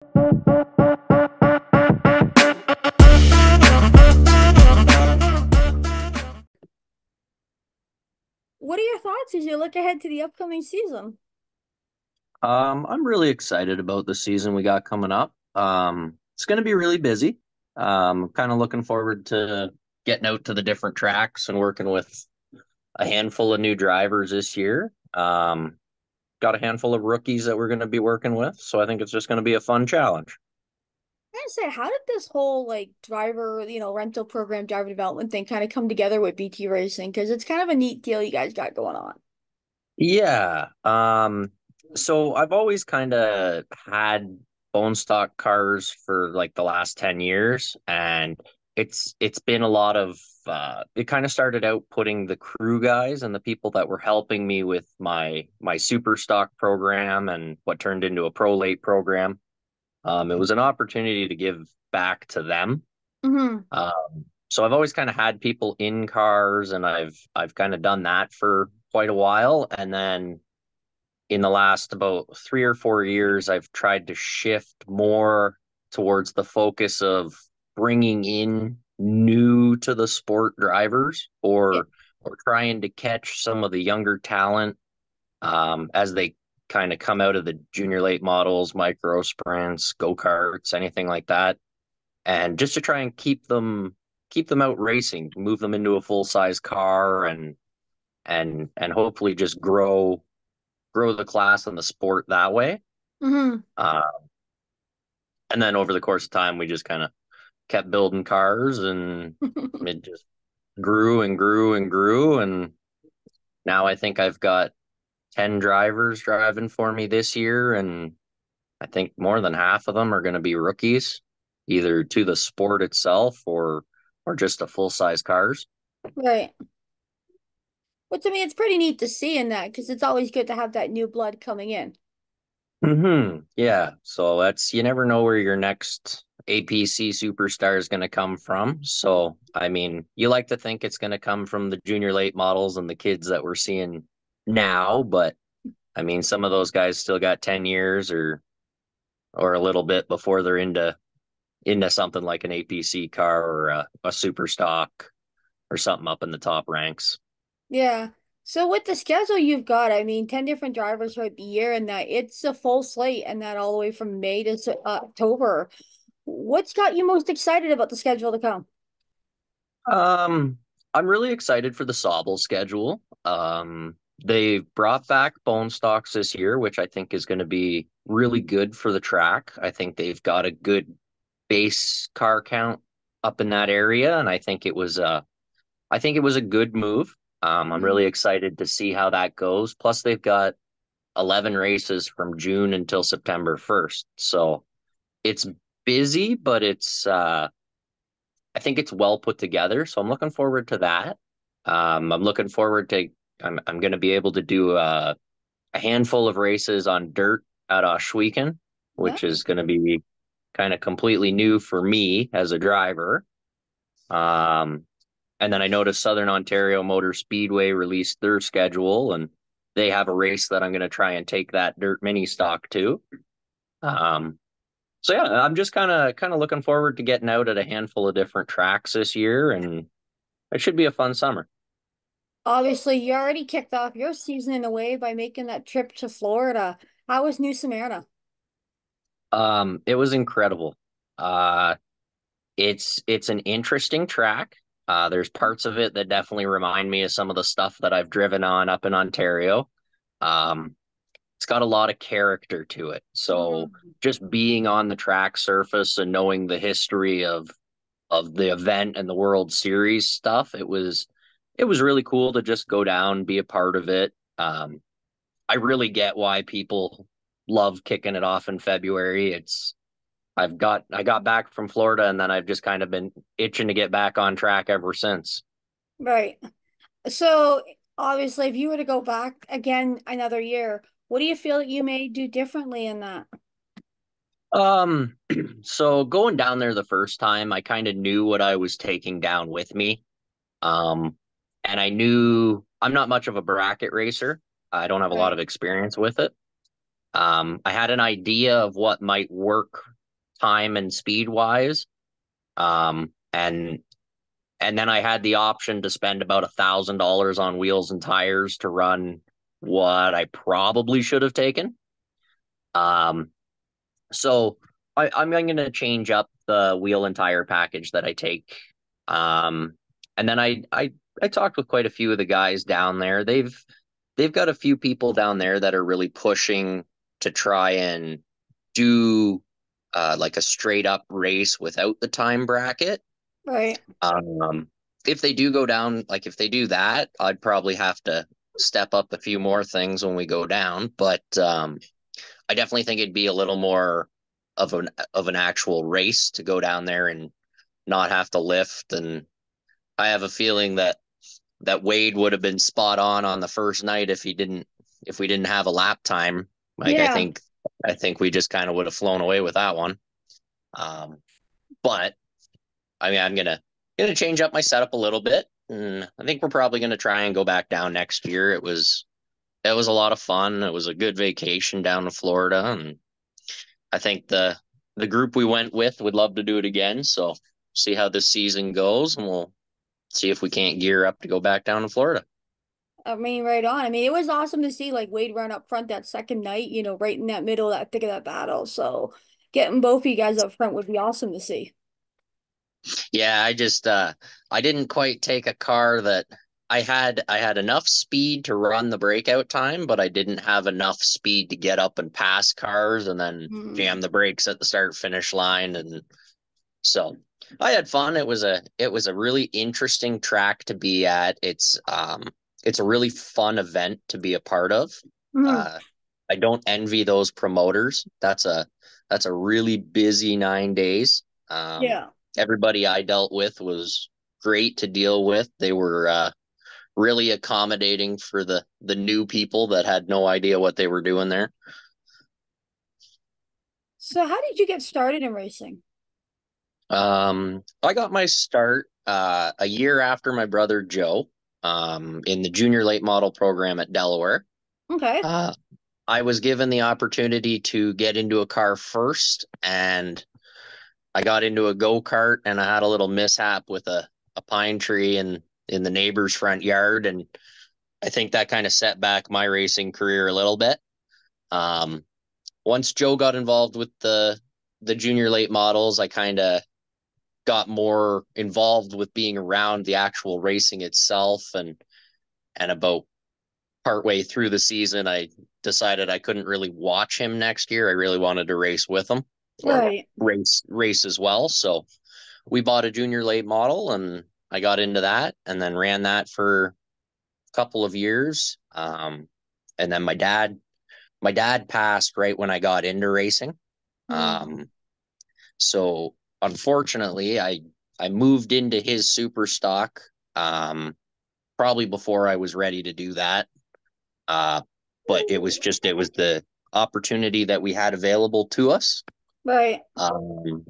What are your thoughts as you look ahead to the upcoming season? I'm really excited about the season we got coming up. It's going to be really busy. Kind of looking forward to getting out to the different tracks and working with a handful of new drivers this year. Got a handful of rookies that we're going to be working with, so I think it's just going to be a fun challenge. I gotta say, how did this whole like driver, rental program, driver development thing kind of come together with BT Racing? Because it's kind of a neat deal you guys got going on. Yeah. So I've always kind of had bone stock cars for like the last 10 years, and it's been a lot of it kind of started out putting the crew guys and the people that were helping me with my super stock program and what turned into a pro late program. It was an opportunity to give back to them. Hmm. So I've always kind of had people in cars, and I've kind of done that for quite a while, and then in the last about 3 or 4 years, I've tried to shift more towards the focus of bringing in new to the sport drivers, Yeah. or trying to catch some of the younger talent as they kind of come out of the junior late models, micro sprints, go-karts, anything like that, and just to try and keep them out racing, move them into a full-size car, and hopefully just grow the class and the sport that way. Hmm. Uh, and then over the course of time, we just kind of kept building cars, and it just grew and grew and grew. And now I think I've got 10 drivers driving for me this year. And I think more than half of them are going to be rookies, either to the sport itself or just to full size cars. Right. Which I mean, it's pretty neat to see in that because it's always good to have that new blood coming in. Yeah. So that's, you never know where your next APC superstar is going to come from. So, I mean, you like to think it's going to come from the junior late models and the kids that we're seeing now, but I mean, some of those guys still got 10 years or a little bit before they're into something like an APC car or a super stock or something up in the top ranks. Yeah. So with the schedule you've got, I mean, 10 different drivers throughout the year and that it's a full slate and that all the way from May to October. What's got you most excited about the schedule to come? Um, I'm really excited for the Sobble schedule. They've brought back bone stocks this year, which I think is going to be really good for the track. I think they've got a good base car count up in that area, and I think it was a good move. I'm really Mhm. excited to see how that goes. Plus, they've got 11 races from June until September 1st, so it's busy, but I think it's well put together, so I'm looking forward to that. I'm looking forward to I'm going to be able to do a handful of races on dirt at Oshweeken, which is Nice. going to be kind of completely new for me as a driver. Um, and then I noticed Southern Ontario Motor Speedway released their schedule, and they have a race that I'm going to try and take that dirt mini stock to. Um, so yeah, I'm just kind of looking forward to getting out at a handful of different tracks this year, and it should be a fun summer. Obviously, you already kicked off your season in a way by making that trip to Florida. How was New Smyrna? It was incredible. Uh, it's an interesting track. There's parts of it that definitely remind me of some of the stuff that I've driven on up in Ontario. Um, it's got a lot of character to it. So Mhm. just being on the track surface and knowing the history of the event and the World Series stuff, it was really cool to just go down, be a part of it. I really get why people love kicking it off in February. I got back from Florida, and then I've just kind of been itching to get back on track ever since. Right. So, obviously, if you were to go back again another year, what do you feel that you may do differently in that? Um, so going down there the first time, I kind of knew what I was taking down with me. Um, and I knew I'm not much of a bracket racer. I don't have a lot Right. of experience with it. I had an idea of what might work time and speed wise. Um, and and then I had the option to spend about $1,000 on wheels and tires to run what I probably should have taken. Um, so I'm going to change up the wheel and tire package that I take. Um, and then I talked with quite a few of the guys down there. They've got a few people down there that are really pushing to try and do like a straight up race without the time bracket. Right. Um, if they do go down, like if they do that, I'd probably have to step up a few more things when we go down. But I definitely think it'd be a little more of an actual race to go down there and not have to lift. And I have a feeling that Wade would have been spot on the first night if we didn't have a lap time. Like Yeah. I think we just kind of would have flown away with that one. Um, but I mean, I'm gonna change up my setup a little bit, and I think we're probably gonna try and go back down next year. It was a lot of fun. It was a good vacation down to Florida, and I think the group we went with would love to do it again. So see how this season goes, and we'll see if we can't gear up to go back down to Florida. I mean, right on. I mean, it was awesome to see like Wade run up front that second night, right in that middle, that thick of that battle. So getting both of you guys up front would be awesome to see. Yeah, I didn't quite take a car that I had enough speed to run the breakout time, but I didn't have enough speed to get up and pass cars and then Hmm. jam the brakes at the start finish line. And so I had fun. It was a really interesting track to be at. It's a really fun event to be a part of. Hmm. Uh I don't envy those promoters. That's a really busy 9 days. Yeah. Everybody I dealt with was great to deal with. They were really accommodating for the new people that had no idea what they were doing there. So how did you get started in racing? I got my start a year after my brother Joe in the junior late model program at Delaware. Okay. Uh, I was given the opportunity to get into a car first, and I got into a go-kart and I had a little mishap with a pine tree in the neighbor's front yard. And I think that kind of set back my racing career a little bit. Um, Once Joe got involved with the junior late models, I kind of got more involved with being around the actual racing itself. And about partway through the season, I decided I couldn't really watch him next year. I really wanted to race with him or Right. race as well. So we bought a junior late model and I got into that and then ran that for a couple of years. And then my dad passed right when I got into racing. Hmm. Um, so unfortunately, I moved into his super stock probably before I was ready to do that. Uh, but it was the opportunity that we had available to us. Right. Um,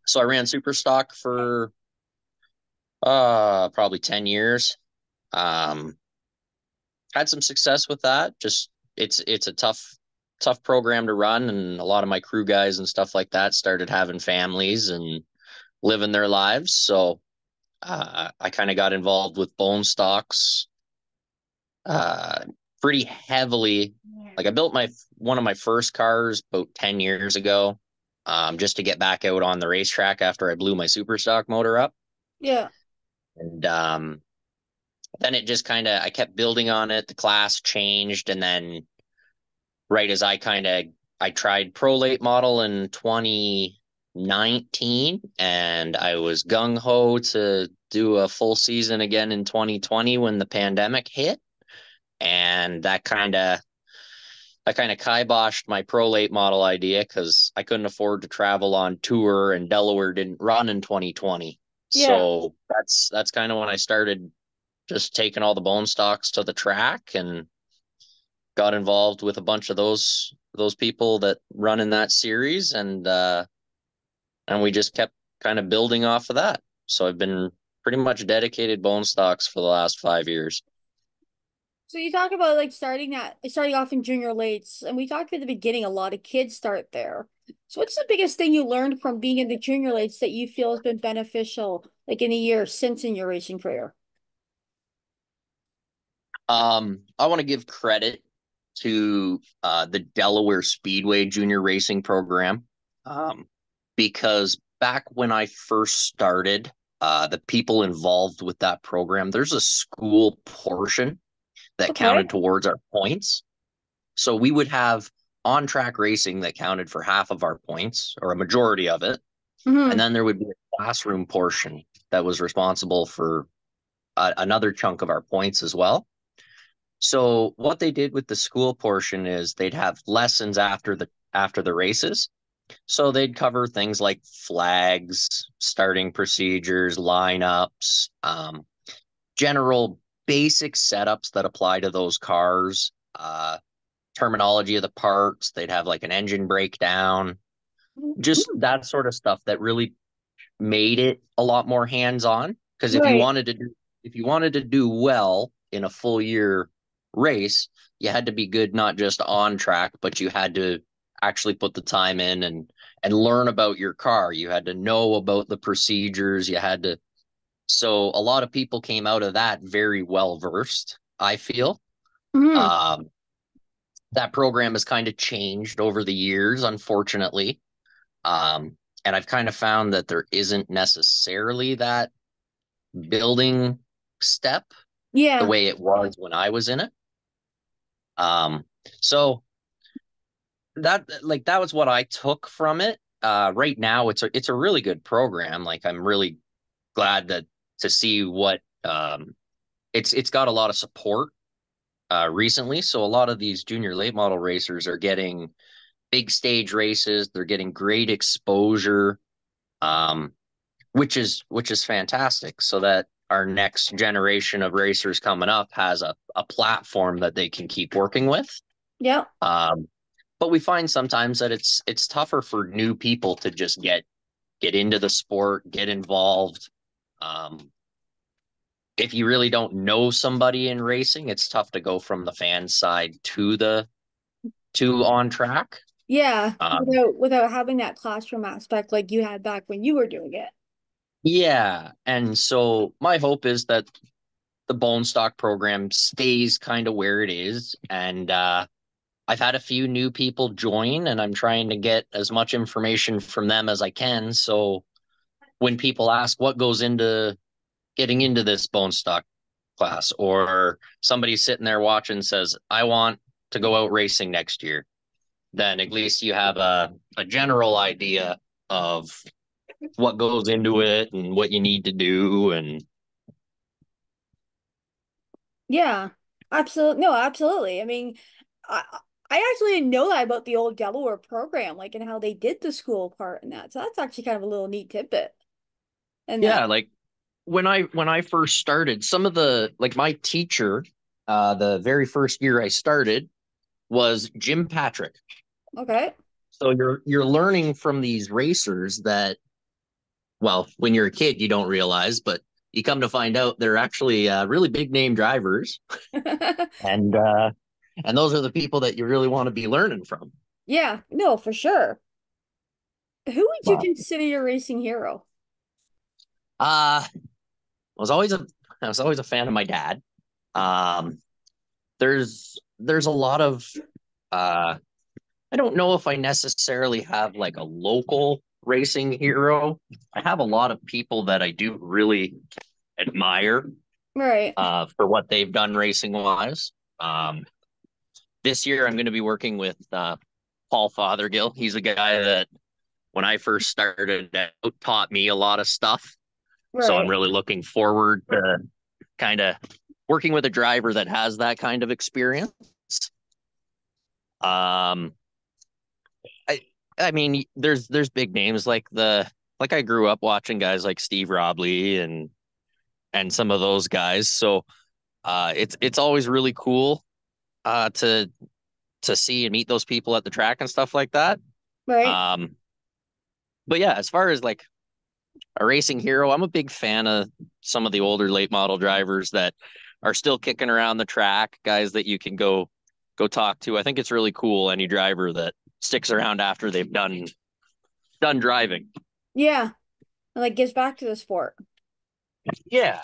so I ran super stock for probably 10 years. Um, had some success with that. Just it's a tough program to run, and a lot of my crew guys and stuff like that started having families and living their lives. So I kind of got involved with bone stocks uh, pretty heavily. Like I built my one of my first cars about 10 years ago, just to get back out on the racetrack after I blew my super stock motor up. Yeah. And then it just kind of I kept building on it. The class changed, and then right as I tried Pro Late Model in 2019, and I was gung ho to do a full season again in 2020 when the pandemic hit, and that kind of kiboshed my Pro Late Model idea because I couldn't afford to travel on tour, and Delaware didn't run in 2020. Yeah. So that's kind of when I started just taking all the bone stocks to the track and got involved with a bunch of those people that run in that series, and we just kept kind of building off of that. So I've been pretty much dedicated bone stocks for the last 5 years. So you talk about like starting off in junior lates, and we talked at the beginning, a lot of kids start there. So what's the biggest thing you learned from being in the junior lates that you feel has been beneficial, like in a year since in your racing career? I want to give credit to the Delaware Speedway Junior Racing Program, um, because back when I first started, the people involved with that program, there's a school portion that Okay. counted towards our points. So we would have on track racing that counted for half of our points or a majority of it. And Hmm. then there would be a classroom portion that was responsible for another chunk of our points as well. So what they did with the school portion is they'd have lessons after the races. So they'd cover things like flags, starting procedures, lineups, general basic setups that apply to those cars, terminology of the parts. They'd have like an engine breakdown, just that sort of stuff that really made it a lot more hands-on. Because Right. if you wanted to do well in a full year race, you had to be good not just on track, but you had to actually put the time in and learn about your car. You had to know about the procedures. You had to. So a lot of people came out of that very well versed, I feel. Hmm. Um, that program has kind of changed over the years, unfortunately. Um, and I've kind of found that there isn't necessarily that building step the Yeah. way it was when I was in it. Um, so that was what I took from it. Right now it's a really good program. Like I'm really glad that to see what it's got a lot of support recently. So a lot of these junior late model racers are getting big stage races. They're getting great exposure. Um, which is fantastic so that our next generation of racers coming up has a platform that they can keep working with. Yeah. Um, but we find sometimes that it's tougher for new people to just get into the sport, get involved. Um, if you really don't know somebody in racing, it's tough to go from the fan side to on track. Yeah. Um, Without having that classroom aspect like you had back when you were doing it. yeah, and so my hope is that the bone stock program stays kind of where it is. And I've had a few new people join, and I'm trying to get as much information from them as I can. So when people ask what goes into getting into this bone stock class, or somebody sitting there watching says, I want to go out racing next year, then at least you have a general idea of what goes into it and what you need to do. And Yeah. Absolutely. No, absolutely. I mean, I actually didn't know that about the old Delaware program, like and how they did the school part and that. So that's actually kind of a little neat tidbit in that. yeah, like when I first started, some of the like my teacher, the very first year I started was Jim Patrick. Okay. So you're learning from these racers that, well, when you're a kid you don't realize, but you come to find out they're actually really big name drivers, and and those are the people that you really want to be learning from. Yeah, no, for sure. Who would you Wow. consider your racing hero? I was always a I was always a fan of my dad. Um, there's a lot of uh I don't know if I necessarily have like a local racing hero. I have a lot of people that I do really admire Right. for what they've done racing wise. Um, this year, I'm going to be working with Paul Fothergill. He's a guy that when I first started out taught me a lot of stuff. So I'm Right. really looking forward to kind of working with a driver that has that kind of experience. Um, I I mean, there's big names like I grew up watching guys like Steve Robley and some of those guys. So it's always really cool uh to to see and meet those people at the track and stuff like that. Right. Um, but yeah, as far as like a racing hero, I'm a big fan of some of the older late model drivers that are still kicking around the track, guys that you can go talk to. I think it's really cool, any driver that sticks around after they've done driving. Yeah, like gives back to the sport. Yeah.